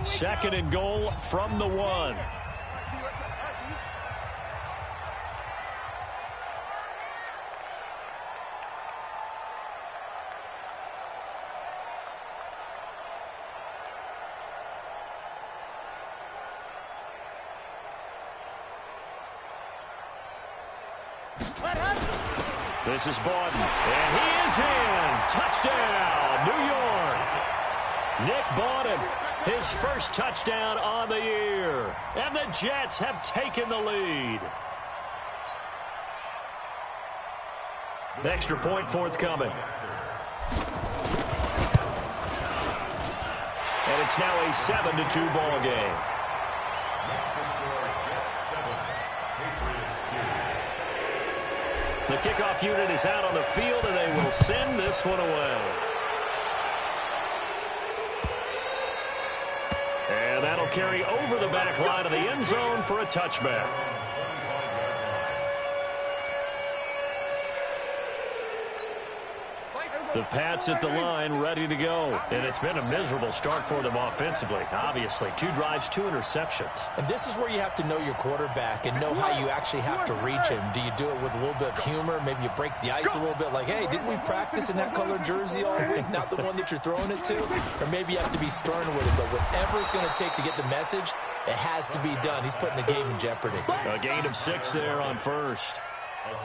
Second and goal from the 1. This is Bawden, and he is in. Touchdown, New York. Nick Bawden, his first touchdown on the year. And the Jets have taken the lead. Extra point forthcoming. And it's now a 7-2 ball game. The kickoff unit is out on the field, and they will send this one away. And that'll carry over the back line of the end zone for a touchback. The Pats at the line, ready to go. And it's been a miserable start for them offensively. Obviously, 2 drives, 2 interceptions. And this is where you have to know your quarterback and know how you actually have to reach him. Do you do it with a little bit of humor? Maybe you break the ice a little bit like, hey, didn't we practice in that colored jersey all week? Not the one that you're throwing it to? Or maybe you have to be stern with it. But whatever it's going to take to get the message, it has to be done. He's putting the game in jeopardy. A gain of 6 there on first.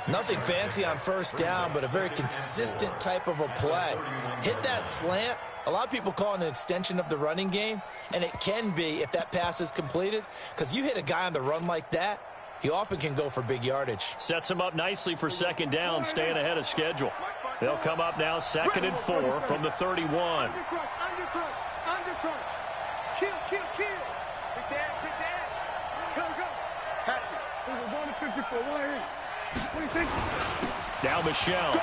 Nothing fancy on first down, but a very consistent type of a play. Hit that slant. A lot of people call it an extension of the running game, and it can be if that pass is completed, because you hit a guy on the run like that, he often can go for big yardage. Sets him up nicely for second down, staying ahead of schedule. They'll come up now 2nd and 4 from the 31. Under crunch. Kill. Big dash. Go. Patch it. We're going to 54. Right here. What do you think? Now Michelle.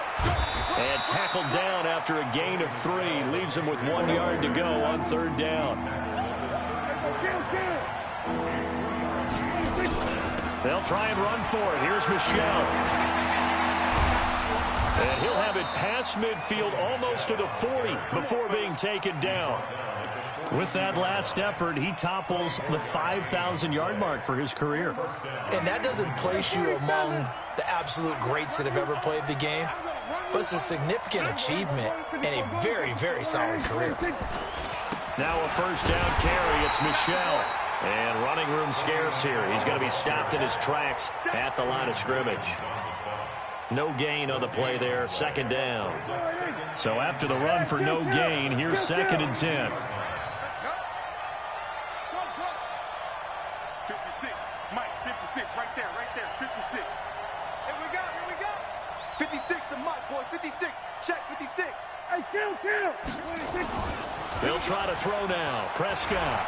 And tackled down after a gain of 3. Leaves him with 1 yard to go on 3rd down. They'll try and run for it. Here's Michelle. And he'll have it past midfield almost to the 40 before being taken down. With that last effort, he topples the 5,000-yard mark for his career. And that doesn't place you among the absolute greats that have ever played the game, but it's a significant achievement and a very, very solid career. Now a first down carry. It's Michelle. And running room scarce here. He's going to be stopped in his tracks at the line of scrimmage. No gain on the play there. 2nd down. So after the run for no gain, here's 2nd and 10. 56, right there, 56. Here we go. 56, the mic, boys, 56. Check, 56. Hey, kill. They'll try to throw now. Prescott.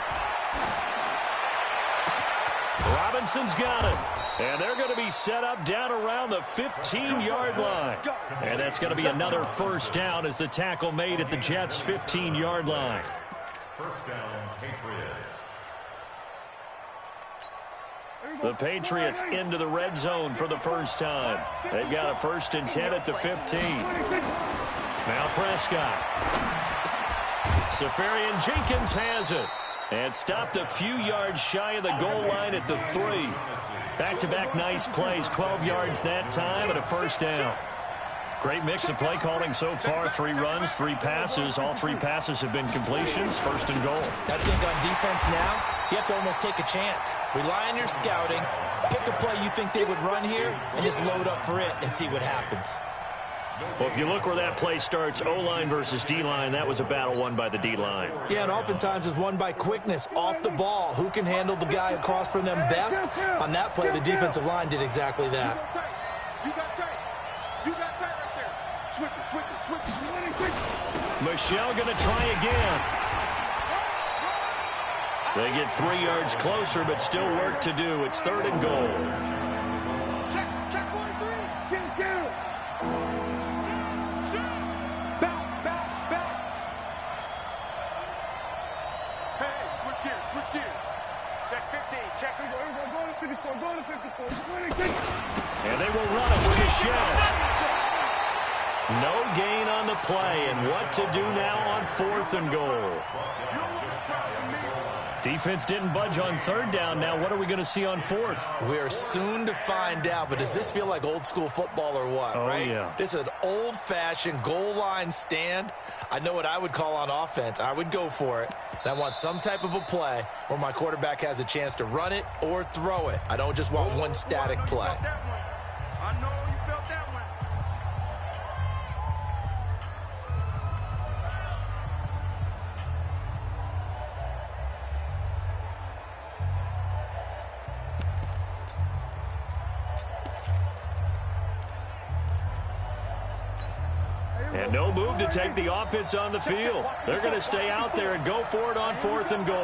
Robinson's got it. And they're going to be set up down around the 15-yard line. And that's going to be another first down as the tackle made at the Jets' 15-yard line. First down, Patriots. The Patriots into the red zone for the first time. They've got a 1st and 10 at the 15. Now Prescott. Safarian Jenkins has it. And stopped a few yards shy of the goal line at the 3. Back-to-back nice plays. 12 yards that time and a first down. Great mix of play calling so far. 3 runs, 3 passes. All 3 passes have been completions. 1st and goal. I think on defense now, you have to almost take a chance. Rely on your scouting. Pick a play you think they would run here and just load up for it and see what happens. Well, if you look where that play starts, O-line versus D-line, that was a battle won by the D-line. Yeah, and oftentimes it's won by quickness, off the ball. Who can handle the guy across from them best? On that play, the defensive line did exactly that. You got tight right there. Switch it. Michelle going to try again. They get 3 yards closer, but still work to do. It's 3rd and goal. Check 43. Kill. Back. Hey, switch gears. Check 15. Check. Go to 54. And they will run it with Michelle. No gain on the play, and what to do now on 4th and goal. Defense didn't budge on third down. Now what are we going to see on fourth? We are soon to find out, but does this feel like old school football or what? Oh, right? yeah. This is an old-fashioned goal line stand. I know what I would call on offense. I would go for it. And I want some type of a play where my quarterback has a chance to run it or throw it. I don't just want one static play. I know you felt that one. And no move to take the offense on the field. They're going to stay out there and go for it on 4th and goal.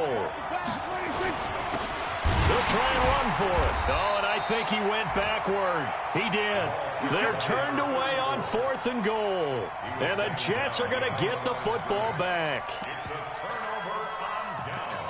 They'll try and run for it. Oh, and I think he went backward. He did. They're turned away on 4th and goal. And the Jets are going to get the football back. It's a turnover on down.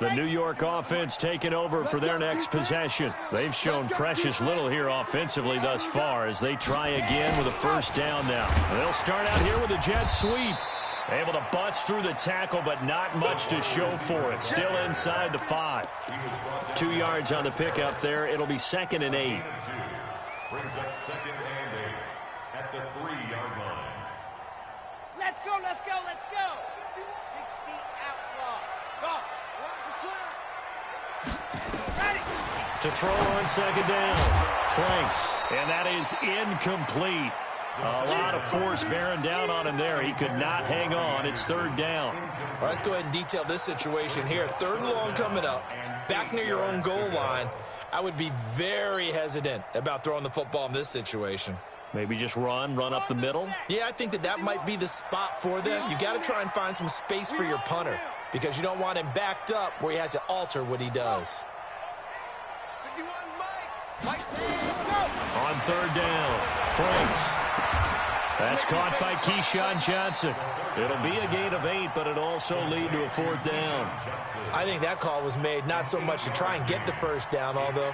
The New York offense taking over for their next possession. They've shown precious little here offensively thus far as they try again with a first down now. They'll start out here with a jet sweep. Able to bust through the tackle, but not much to show for it. Still inside the 5. 2 yards on the pickup there. It'll be 2nd and 8. Brings up 2nd and 8 at the 3-yard line. Let's go, let's go, let's go. 60 outlaw. Go. Ready. To throw on 2nd down. Franks. And that is incomplete. A lot of force bearing down on him there. He could not hang on. It's 3rd down. All right, let's go ahead and detail this situation here. 3rd and long coming up. Back near your own goal line. I would be very hesitant about throwing the football in this situation. Maybe just run up the middle. Yeah, I think that might be the spot for them. You got to try and find some space for your punter because you don't want him backed up where he has to alter what he does. 51, Mike. Go. On 3rd down, Franks. That's caught by Keyshawn Johnson. It'll be a gain of 8, but it'll also lead to a 4th down. I think that call was made not so much to try and get the first down, although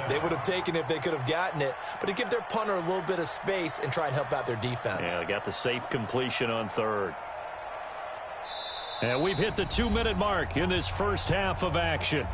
they would have taken it if they could have gotten it, but to give their punter a little bit of space and try and help out their defense. Yeah, they got the safe completion on 3rd. And we've hit the 2-minute mark in this first half of action.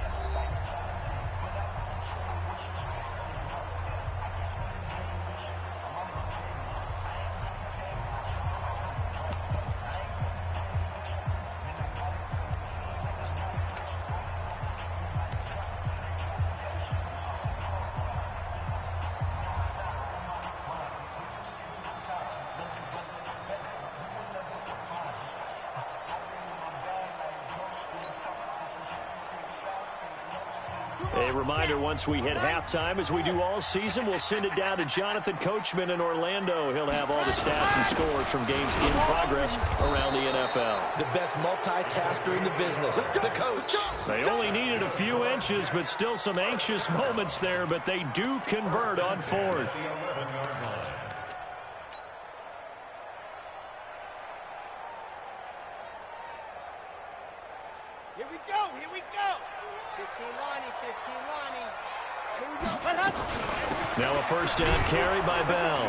A reminder, once we hit halftime, as we do all season, we'll send it down to Jonathan Coachman in Orlando. He'll have all the stats and scores from games in progress around the NFL. The best multitasker in the business, the coach. They only needed a few inches, but still some anxious moments there, but they do convert on 4th. Here we go, here we go. 15 Lonnie, 15 Lonnie. Here we go. Now a first down carry by Bell.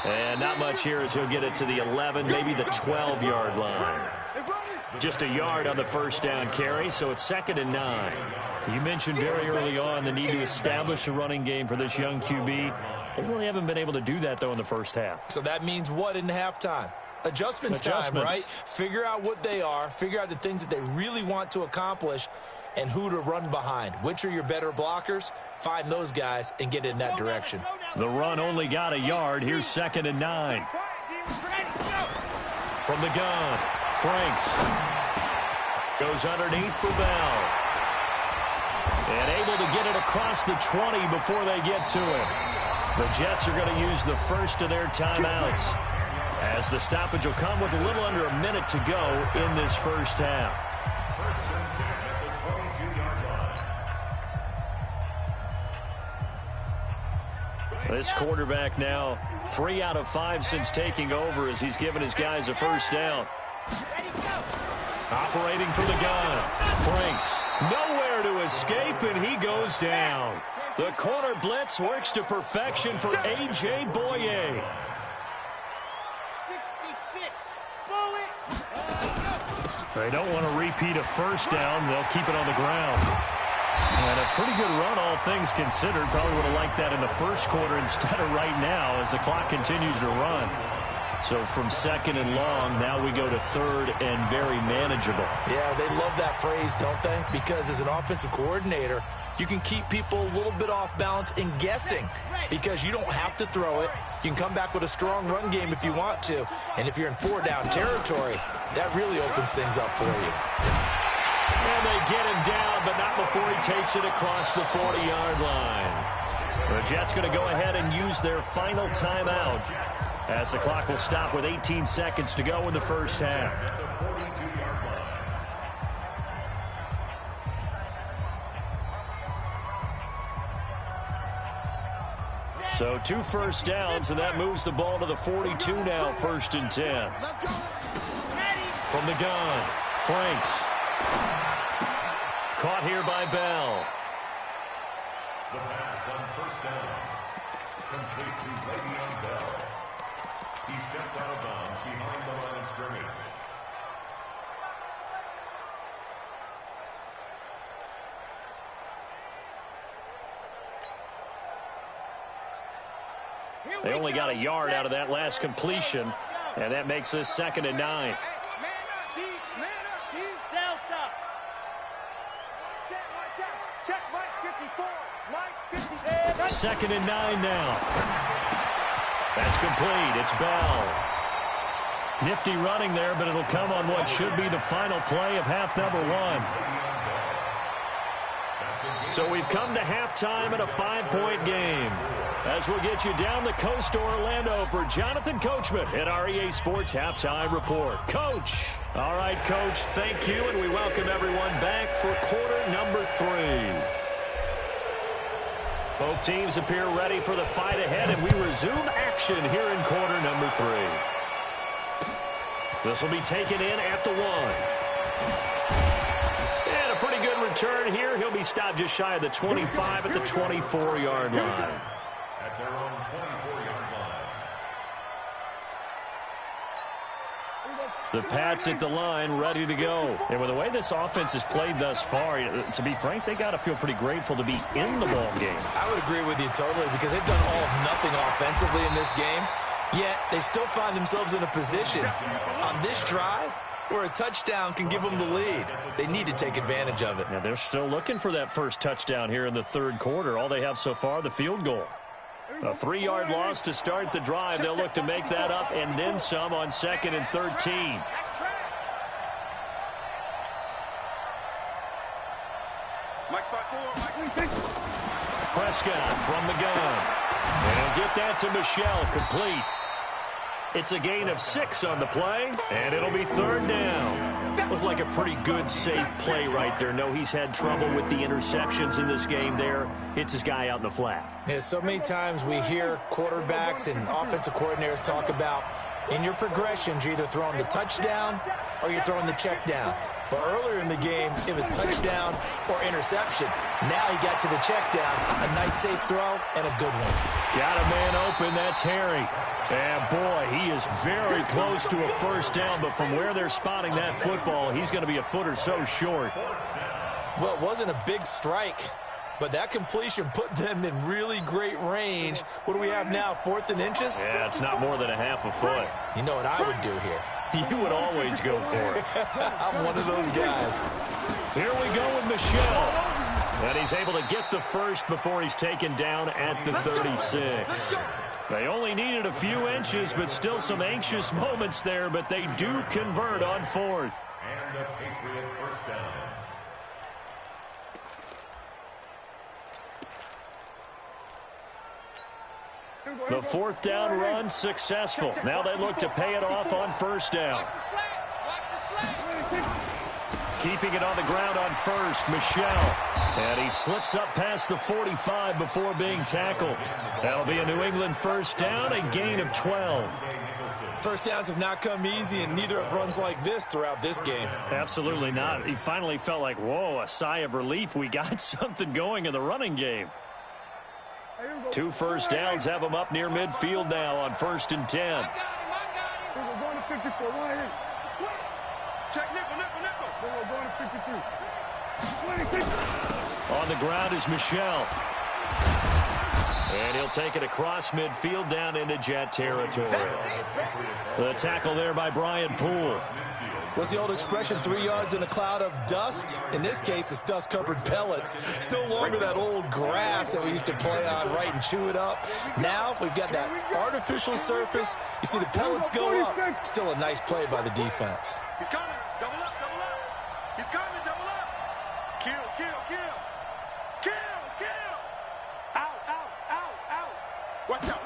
And not much here as he'll get it to the 11, maybe the 12-yard line. Just a yard on the first down carry, so it's 2nd and 9. You mentioned very early on the need to establish a running game for this young QB. They really haven't been able to do that, though, in the first half. So that means what in halftime? Adjustments time, right? Figure out what they are, figure out the things that they really want to accomplish, and who to run behind. Which are your better blockers? Find those guys and get in that direction. The run only got a yard. Here's 2nd and 9. From the gun, Franks goes underneath for Bell. And able to get it across the 20 before they get to it. The Jets are going to use the first of their timeouts, as the stoppage will come with a little under a minute to go in this first half. This quarterback now 3 out of 5 since taking over as he's given his guys a first down. Operating from the gun. Franks nowhere to escape, and he goes down. The corner blitz works to perfection for A.J. Boye. 66. Bullet. They don't want to repeat a first down. They'll keep it on the ground. And a pretty good run, all things considered. Probably would have liked that in the first quarter instead of right now as the clock continues to run. So from second and long, now we go to third and very manageable. Yeah, they love that phrase, don't they? Because as an offensive coordinator, you can keep people a little bit off balance and guessing because you don't have to throw it. You can come back with a strong run game if you want to. And if you're in 4-down territory, that really opens things up for you. And they get him down, but not before he takes it across the 40-yard line. The Jets going to go ahead and use their final timeout as the clock will stop with 18 seconds to go in the first half. So 2 first downs, and that moves the ball to the 42 now, 1st and 10. From the gun, Franks. Caught here by Bell. The pass on first down. Complete to Le'Veon Bell. He steps out of bounds behind the line of scrimmage. They only got a yard out of that last completion, and that makes this 2nd and 9. Man up, Delta. Check Mike 54. Mike 57. 2nd and 9 now. That's complete. It's Bell. Nifty running there, but it'll come on what should be the final play of half number 1. So we've come to halftime in a 5-point game. As we'll get you down the coast to Orlando for Jonathan Coachman at our EA Sports Halftime Report. Coach. All right, Coach, thank you, and we welcome everyone back for quarter number 3. Both teams appear ready for the fight ahead, and we resume action here in quarter number 3. This will be taken in at the 1. And a pretty good return here. He'll be stopped just shy of the 25 at the 24-yard line. At their own 24-yard line. The Pats at the line, ready to go. And with the way this offense has played thus far, to be frank, they got to feel pretty grateful to be in the ball game. I would agree with you totally because they've done all of nothing offensively in this game, yet they still find themselves in a position on this drive where a touchdown can give them the lead. They need to take advantage of it. Now they're still looking for that first touchdown here in the 3rd quarter. All they have so far, the field goal. A 3-yard loss to start the drive. They'll look to make that up and then some on 2nd and 13. Prescott from the gun. And he'll get that to Michelle, complete. It's a gain of 6 on the play, and it'll be 3rd down. Looked like a pretty good, safe play right there. No, he's had trouble with the interceptions in this game there. Hits his guy out in the flat. Yeah, so many times we hear quarterbacks and offensive coordinators talk about in your progressions, you're either throwing the touchdown or you're throwing the check down. But earlier in the game, it was touchdown or interception. Now he got to the check down. A nice safe throw and a good one. Got a man open. That's Harry. And, boy, he is very close to a first down. But from where they're spotting that football, he's going to be a foot or so short. Well, it wasn't a big strike, but that completion put them in really great range. What do we have now, 4th and inches? Yeah, it's not more than a half a foot. You know what I would do here? You would always go for it. I'm one of those guys. Here we go with Michelle. And he's able to get the first before he's taken down at the 36. They only needed a few inches, but still some anxious moments there, but they do convert on 4th. And the Patriot first down. The 4th down run successful. Now they look to pay it off on 1st down. Keeping it on the ground on first, Michelle. And he slips up past the 45 before being tackled. That'll be a New England first down, a gain of 12. First downs have not come easy, and neither have runs like this throughout this game. Absolutely not. He finally felt like, whoa, a sigh of relief. We got something going in the running game. 2 first downs have him up near midfield now on 1st and 10. We're going to 54. Check nickel. We're going to 53. On the ground is Michelle. And he'll take it across midfield down into Jet territory. The tackle there by Brian Poole. What's the old expression, 3 yards in a cloud of dust? In this case, it's dust-covered pellets. It's no longer that old grass that we used to play on, right, and chew it up. Now we've got that artificial surface. You see the pellets go up. Still a nice play by the defense. He's coming. Double up. He's coming. Double up. Kill. Out. Watch out.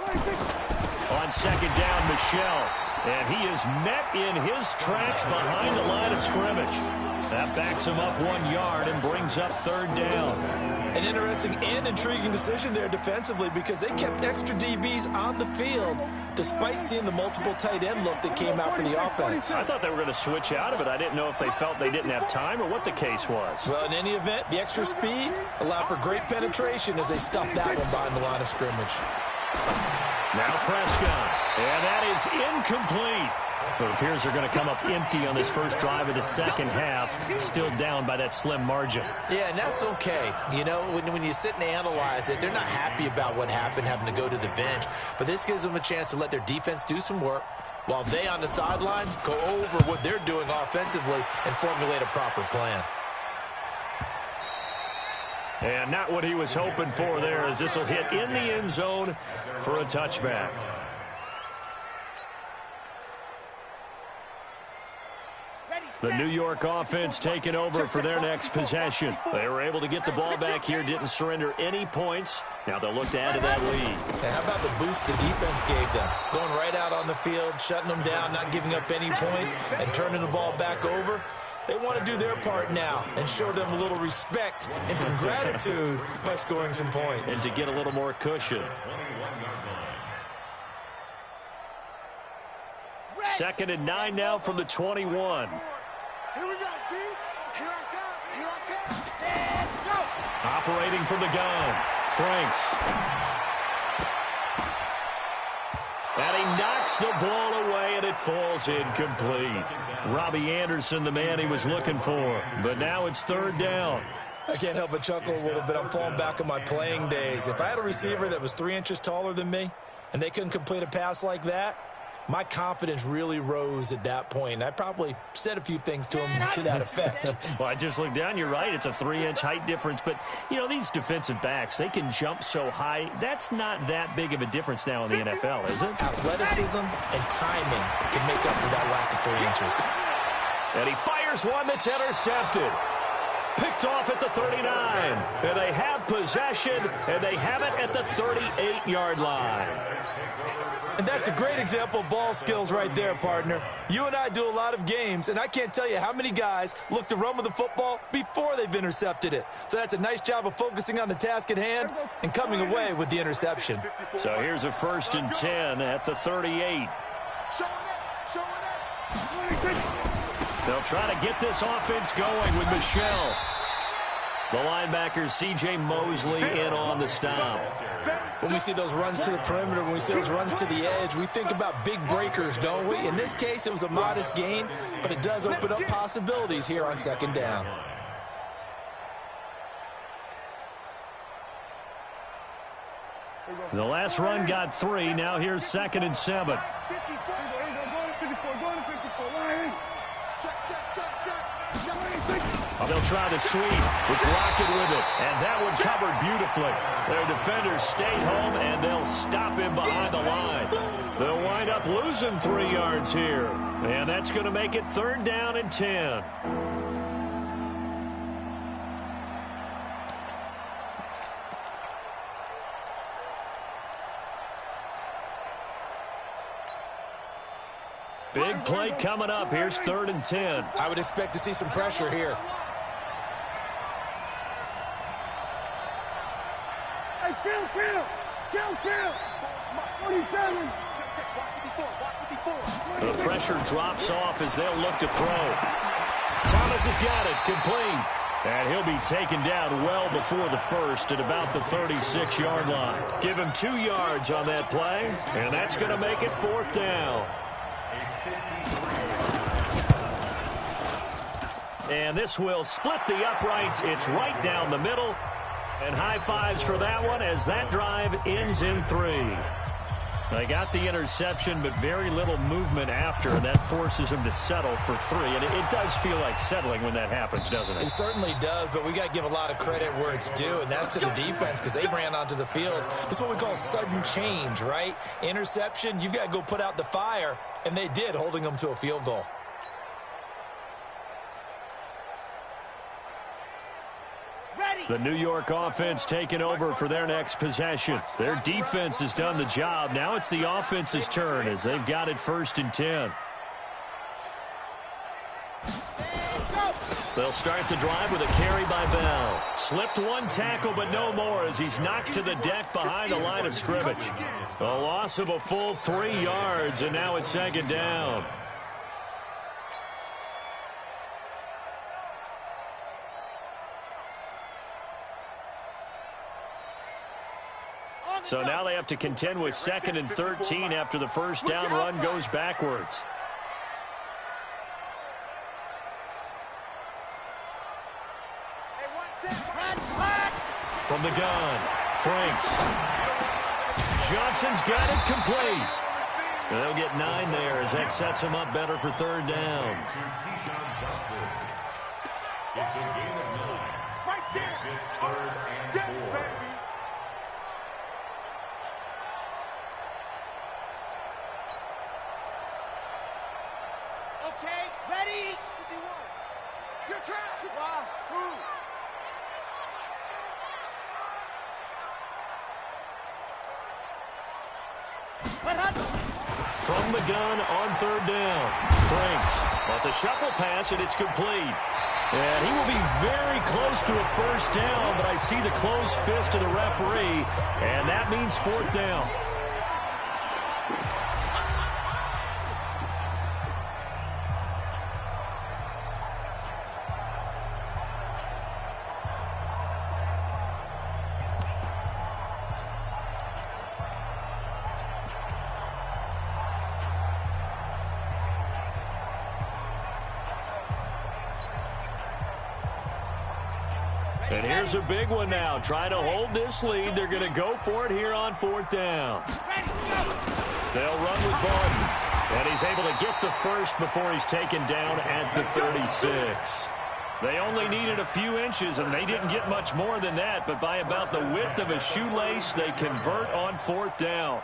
On 2nd down, Michelle. And he is met in his tracks behind the line of scrimmage. That backs him up 1 yard and brings up 3rd down. An interesting and intriguing decision there defensively because they kept extra DBs on the field despite seeing the multiple tight end look that came out for the offense. I thought they were going to switch out of it. I didn't know if they felt they didn't have time or what the case was. Well, in any event, the extra speed allowed for great penetration as they stuffed that one behind the line of scrimmage. Now Prescott, and that is incomplete. It appears they're going to come up empty on this first drive of the second half, still down by that slim margin. Yeah, and that's okay. You know, when you sit and analyze it, they're not happy about what happened, having to go to the bench. But this gives them a chance to let their defense do some work while they on the sidelines go over what they're doing offensively and formulate a proper plan. And not what he was hoping for there, as this will hit in the end zone for a touchback. The New York offense taking over for their next possession. They were able to get the ball back here, didn't surrender any points. Now they'll look to add to that lead. And how about the boost the defense gave them? Going right out on the field, shutting them down, not giving up any points, and turning the ball back over. They want to do their part now and show them a little respect and some gratitude by scoring some points. And to get a little more cushion. 2nd and 9 now from the 21. Here we go, G. Here I come. Let's go. Operating from the gun, Franks. And he knocks the ball away, and it falls incomplete. Robbie Anderson, the man he was looking for. But now it's 3rd down. I can't help but chuckle a little bit. I'm falling back on my playing days. If I had a receiver that was 3 inches taller than me and they couldn't complete a pass like that, my confidence really rose at that point. I probably said a few things to him to that effect. Well, I just looked down. You're right. It's a 3-inch height difference. But, you know, these defensive backs, they can jump so high. That's not that big of a difference now in the NFL, is it? Athleticism and timing can make up for that lack of 3 inches. And he fires one that's intercepted. Picked off at the 39. And they have possession, and they have it at the 38-yard line. And that's a great example of ball skills right there, partner. You and I do a lot of games, and I can't tell you how many guys look to run with the football before they've intercepted it. So that's a nice job of focusing on the task at hand and coming away with the interception. So here's a 1st and 10 at the 38. They'll try to get this offense going with Michelle. The linebacker, C.J. Mosley, in on the stop. When we see those runs to the perimeter, when we see those runs to the edge, we think about big breakers, don't we? In this case, it was a modest gain, but it does open up possibilities here on 2nd down. The last run got 3. Now here's 2nd and 7. They'll try the sweep. It's Lockett with it. And that one covered beautifully. Their defenders stayed home, and they'll stop him behind the line. They'll wind up losing 3 yards here. And that's going to make it 3rd down and 10. Big play coming up. Here's 3rd and 10. I would expect to see some pressure here. Hey, kill. 47. The pressure drops off as they'll look to throw. Thomas has got it, complete. And he'll be taken down well before the first at about the 36-yard line. Give him 2 yards on that play, and that's going to make it 4th down. And this will split the uprights. It's right down the middle. And high fives for that one as that drive ends in 3. They got the interception, but very little movement after, and that forces them to settle for 3. And it does feel like settling when that happens, doesn't it? It certainly does, but we got to give a lot of credit where it's due, and that's to the defense because they ran onto the field. It's what we call sudden change, right? Interception, you've got to go put out the fire, and they did, holding them to a field goal. The New York offense taking over for their next possession. Their defense has done the job. Now it's the offense's turn as they've got it 1st and 10. They'll start the drive with a carry by Bell. Slipped 1 tackle, but no more as he's knocked to the deck behind the line of scrimmage. A loss of a full 3 yards, and now it's 2nd down. So now they have to contend with 2nd and 13 after the first down run goes backwards. From the gun, Franks. Johnson's got it complete. They'll get 9 there as that sets them up better for 3rd down. It's a game of 9. Right there. It's 3rd and 4. Okay, ready? You're trapped. Move. From the gun on 3rd down. Franks wants a shuffle pass, and it's complete. And he will be very close to a 1st down, but I see the closed fist of the referee, and that means 4th down. And here's a big one now. Trying to hold this lead. They're going to go for it here on 4th down. They'll run with Barton. And he's able to get the first before he's taken down at the 36. They only needed a few inches, and they didn't get much more than that. But by about the width of a shoelace, they convert on 4th down.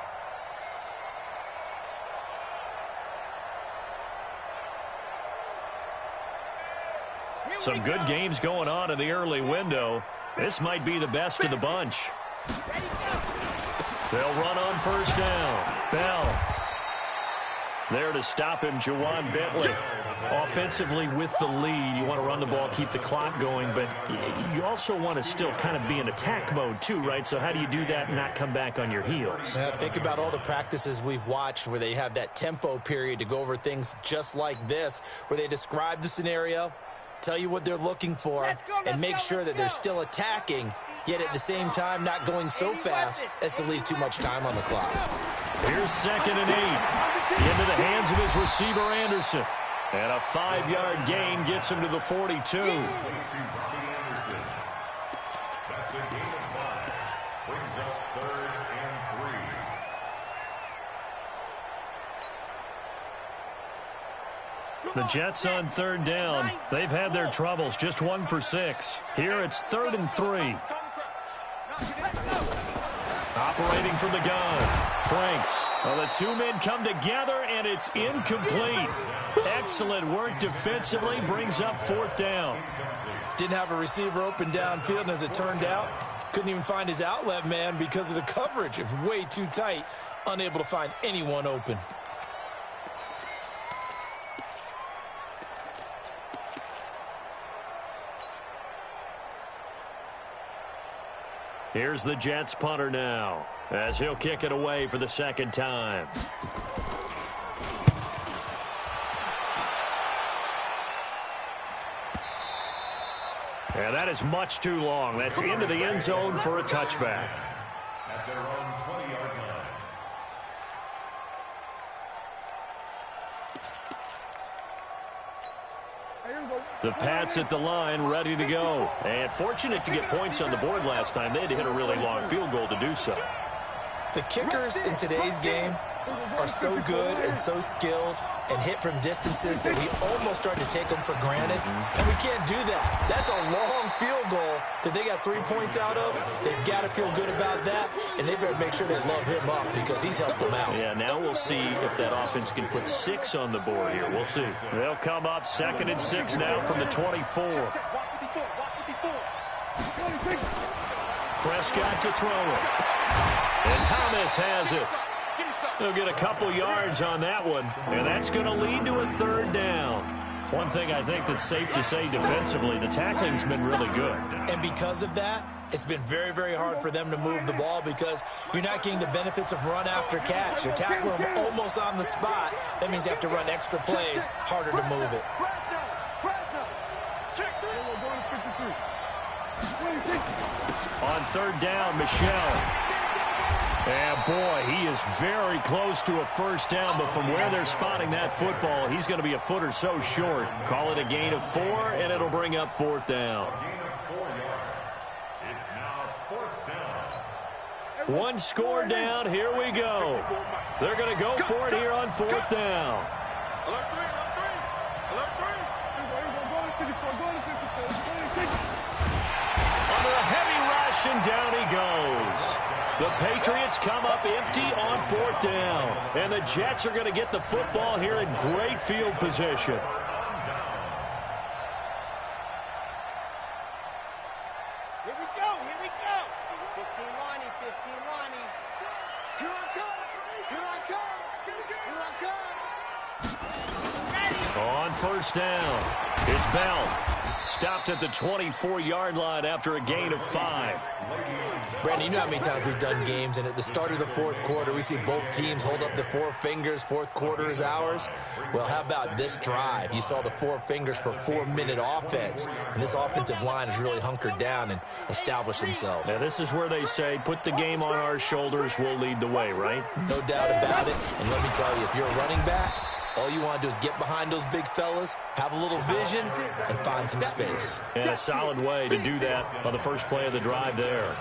Some good games going on in the early window. This might be the best of the bunch. They'll run on 1st down. Bell. There to stop him, Jawan Bentley. Offensively with the lead, you want to run the ball, keep the clock going, but you also want to still kind of be in attack mode too, right? So how do you do that and not come back on your heels? Yeah, think about all the practices we've watched where they have that tempo period to go over things just like this, where they describe the scenario, tell you what they're looking for, and make sure that they're still attacking, yet at the same time not going so fast as to leave too much time on the clock. Here's 2nd and 8. Into the hands of his receiver, Anderson. And a 5-yard gain gets him to the 42. That's a game of 5. Brings up 3rd and 3. The Jets on 3rd down. They've had their troubles, just 1 for 6. Here it's 3rd and 3. Operating from the gun, Franks. Well, the 2 men come together, and it's incomplete. Excellent work defensively, brings up 4th down. Didn't have a receiver open downfield, and as it turned out, couldn't even find his outlet man because of the coverage. It was way too tight, unable to find anyone open. Here's the Jets punter now, as he'll kick it away for the second time. And that is much too long. That's into the end zone for a touchback. At their own 20-yard line. The Pats at the line, ready to go. And fortunate to get points on the board last time. They had to hit a really long field goal to do so. The kickers in today's game are so good and so skilled and hit from distances that we almost start to take them for granted. And we can't do that. That's a long field goal that they got 3 points out of. They've got to feel good about that, and they better make sure they love him up because he's helped them out. Yeah, now we'll see if that offense can put 6 on the board here. We'll see. They'll come up 2nd and 6 now from the 24. Prescott to throw it. And Thomas has it. They'll get a couple yards on that one, and that's going to lead to a 3rd down. One thing I think that's safe to say defensively, the tackling's been really good. And because of that, it's been very, very hard for them to move the ball because you're not getting the benefits of run after catch. You're tackling them almost on the spot. That means you have to run extra plays, harder to move it. On 3rd down, Michel. And, boy, he is very close to a 1st down, but from where they're spotting that football, he's going to be a foot or so short. Call it a gain of 4, and it'll bring up 4th down. Gain of 4 yards. It's now 4th down. One score down. Here we go. They're going to go for it here on 4th down. Under a heavy rush, and down he goes. The Patriots come up empty on 4th down. And the Jets are going to get the football here in great field position. Here we go, here we go. 15 lining, 15 lining. Here I come, here I come, here I come. Ready. On 1st down, it's Bell. Stopped at the 24-yard line after a gain of 5. Brandon, you know how many times we've done games, and at the start of the 4th quarter, we see both teams hold up the 4 fingers. 4th quarter is ours. Well, how about this drive? You saw the 4 fingers for 4-minute offense, and this offensive line has really hunkered down and established themselves. Now, this is where they say, put the game on our shoulders, we'll lead the way, right? No doubt about it. And let me tell you, if you're a running back, all you want to do is get behind those big fellas, have a little vision, and find some space. And a solid way to do that on the first play of the drive there.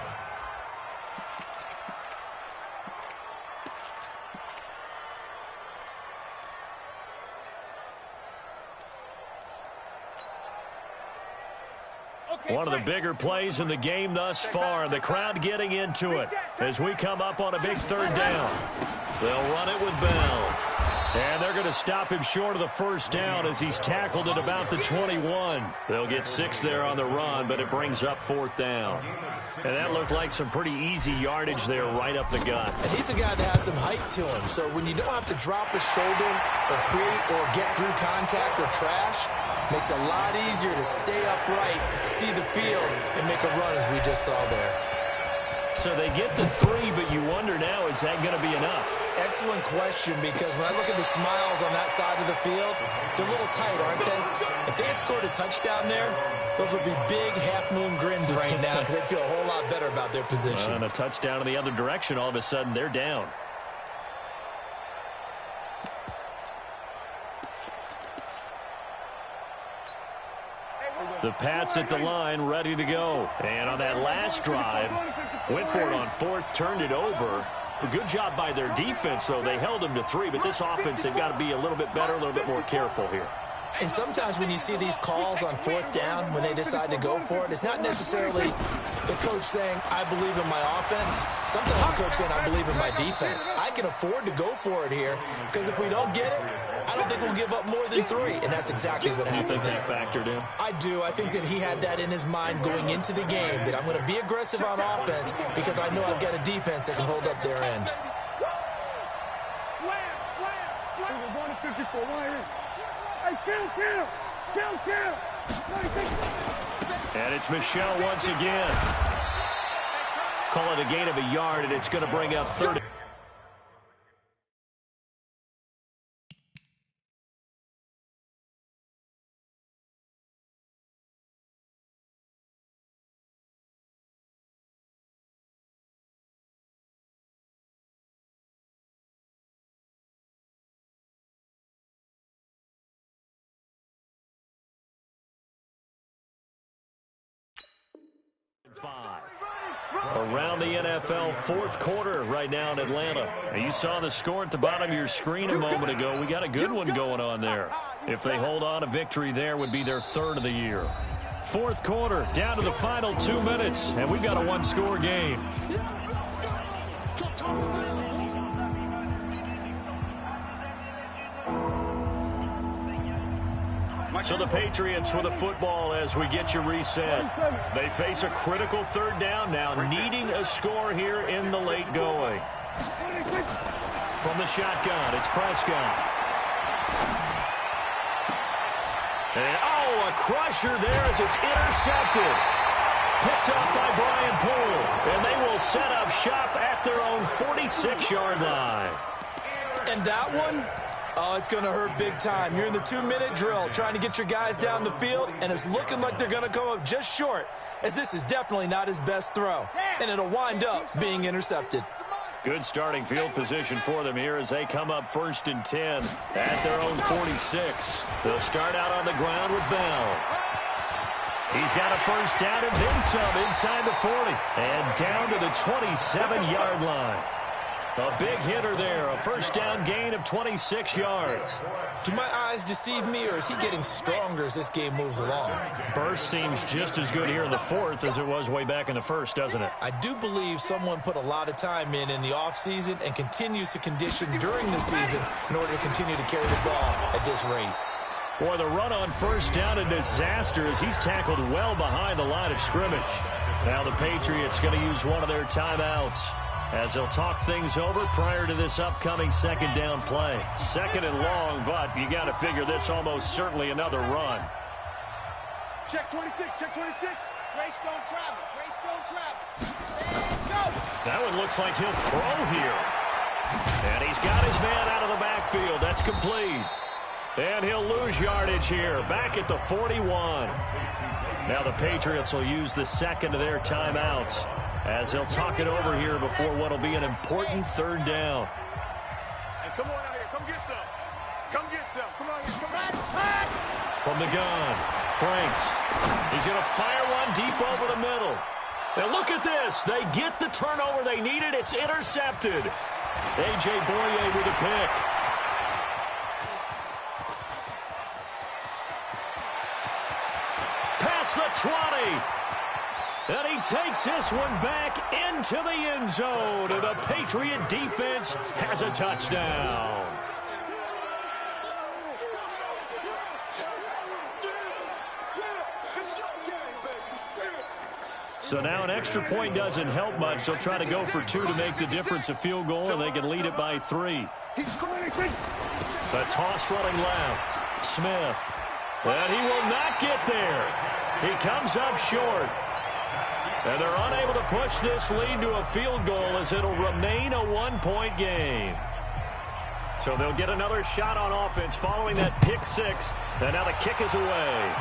One of the bigger plays in the game thus far. The crowd getting into it as we come up on a big 3rd down. They'll run it with Bell. And they're going to stop him short of the 1st down as he's tackled at about the 21. They'll get 6 there on the run, but it brings up 4th down. And that looked like some pretty easy yardage there right up the gut. And he's a guy that has some height to him. So when you don't have to drop a shoulder or create or get through contact or trash, makes it a lot easier to stay upright, see the field, and make a run as we just saw there. So they get to 3, but you wonder now, is that going to be enough? Excellent question, because when I look at the smiles on that side of the field, they're a little tight, aren't they? If they had scored a touchdown there, those would be big half-moon grins right now because they'd feel a whole lot better about their position. And a touchdown in the other direction, all of a sudden, they're down. The Pats at the line, ready to go. And on that last drive, went for it on 4th, turned it over. A good job by their defense, though. They held them to 3, but this offense, they've got to be a little bit better, a little bit more careful here. And sometimes when you see these calls on 4th down, when they decide to go for it, it's not necessarily the coach saying, I believe in my offense. Sometimes the coach saying, I believe in my defense. I can afford to go for it here because if we don't get it, I don't think we'll give up more than 3. And that's exactly what happened. You think that factored in? I do. I think that he had that in his mind going into the game, that I'm going to be aggressive on offense because I know I've got a defense that can hold up their end. Slam, slam, slam. We're going to 54. Hey, kill. And it's Michel once again. Call it a gain of a yard, and it's going to bring up 30. Around the NFL fourth quarter right now in Atlanta. And you saw the score at the bottom of your screen a moment ago. We got a good one going on there. If they hold on, a victory there would be their third of the year. Fourth quarter, down to the final 2 minutes, and we've got a one-score game. So the Patriots with the football as we get you reset. They face a critical third down now, needing a score here in the late going. From the shotgun, it's Prescott. And, a crusher there as it's intercepted. Picked up by Brian Poole. And they will set up shop at their own 46-yard line. And that one? Oh, it's going to hurt big time. You're in the 2-minute drill trying to get your guys down the field, and it's looking like they're going to come up just short, as this is definitely not his best throw, and it'll wind up being intercepted. Good starting field position for them here as they come up 1st and 10 at their own 46. They'll start out on the ground with Bell. He's got a first down and then some inside the 40 and down to the 27-yard line. A big hitter there, a first down gain of 26 yards. Do my eyes deceive me, or is he getting stronger as this game moves along? Burst seems just as good here in the fourth as it was way back in the first, doesn't it? I do believe someone put a lot of time in the offseason and continues to condition during the season in order to continue to carry the ball at this rate. Boy, the run on first down, a disaster as he's tackled well behind the line of scrimmage. Now the Patriots going to use one of their timeouts as they'll talk things over prior to this upcoming second down play. Second and long, but you got to figure this almost certainly another run. Check 26, check 26. Race don't travel, race don't travel. And go! That one looks like he'll throw here. And he's got his man out of the backfield. That's complete. And he'll lose yardage here, back at the 41. Now the Patriots will use the second of their timeouts as they'll talk it over here before what will be an important third down. Hey, come on out here. Come get some. Come get some. Come on here. Come on. From the gun, Franks. He's going to fire one deep over the middle. And look at this. They get the turnover they needed. It's intercepted. A.J. Boye with a pick. Past the 20. And he takes this one back into the end zone. And the Patriot defense has a touchdown. So now an extra point doesn't help much. They'll try to go for 2 to make the difference a field goal, and they can lead it by 3. The toss running left. Smith. And he will not get there. He comes up short. And they're unable to push this lead to a field goal as it'll remain a 1-point game. So they'll get another shot on offense following that pick 6. And now the kick is away.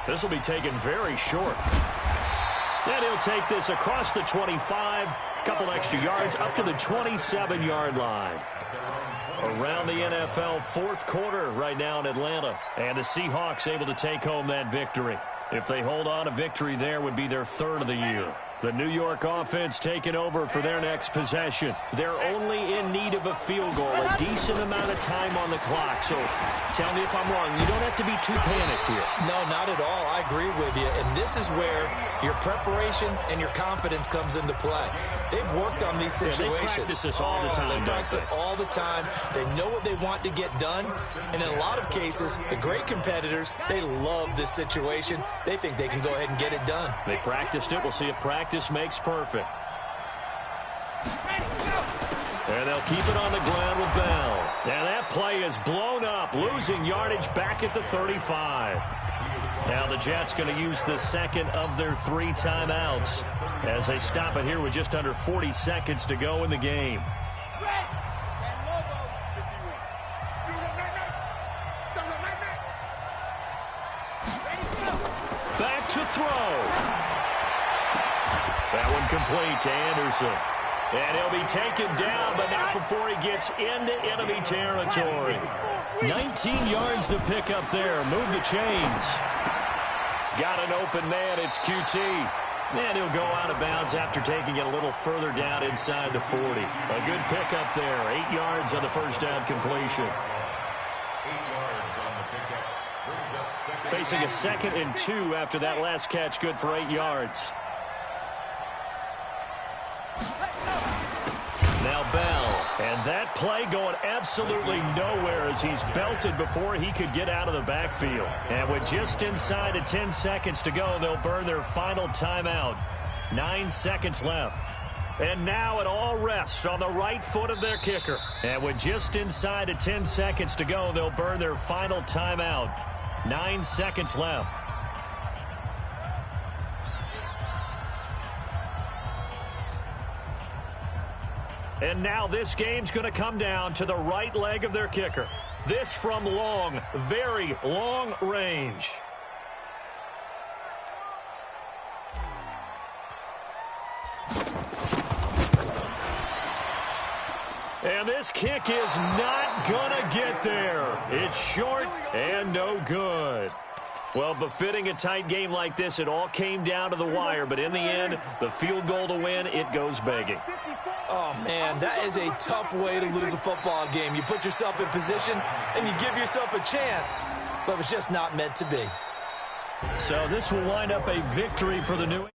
This will be taken very short. And he'll take this across the 25. Couple extra yards up to the 27-yard line. Around the NFL fourth quarter right now in Atlanta. And the Seahawks able to take home that victory. If they hold on, a victory there would be their third of the year. The New York offense taking over for their next possession. They're only in need of a field goal, a decent amount of time on the clock. So tell me if I'm wrong. You don't have to be too panicked here. No, not at all. I agree with you. And this is where your preparation and your confidence comes into play. They've worked on these situations. Yeah, they practice this all the time. They practice it all the time. They know what they want to get done. And in a lot of cases, the great competitors, they love this situation. They think they can go ahead and get it done. They practiced it. We'll see if practice makes perfect. And they'll keep it on the ground with Bell. And that play is blown up, losing yardage back at the 35. Now the Jets going to use the second of their 3 timeouts as they stop it here with just under 40 seconds to go in the game. Back to throw. That one complete to Anderson. And he'll be taken down, but not before he gets into enemy territory. 19 yards to pick up there. Move the chains. Got an open man. It's QT. And he'll go out of bounds after taking it a little further down inside the 40. A good pickup there. 8 yards on the first down completion. 8 yards on the pickup. Brings up second. Facing a 2nd and 2 after that last catch. Good for 8 yards. Now Bell. And that play going absolutely nowhere as he's belted before he could get out of the backfield. And with just inside of 10 seconds to go, they'll burn their final timeout. 9 seconds left. And now it all rests on the right foot of their kicker. And with just inside of 10 seconds to go, they'll burn their final timeout. 9 seconds left. And now this game's going to come down to the right leg of their kicker. This from long, very long range. And this kick is not going to get there. It's short and no good. Well, befitting a tight game like this, it all came down to the wire. But in the end, the field goal to win, it goes begging. Oh, man, that is a tough way to lose a football game. You put yourself in position, and you give yourself a chance. But it's just not meant to be. So this will wind up a victory for the New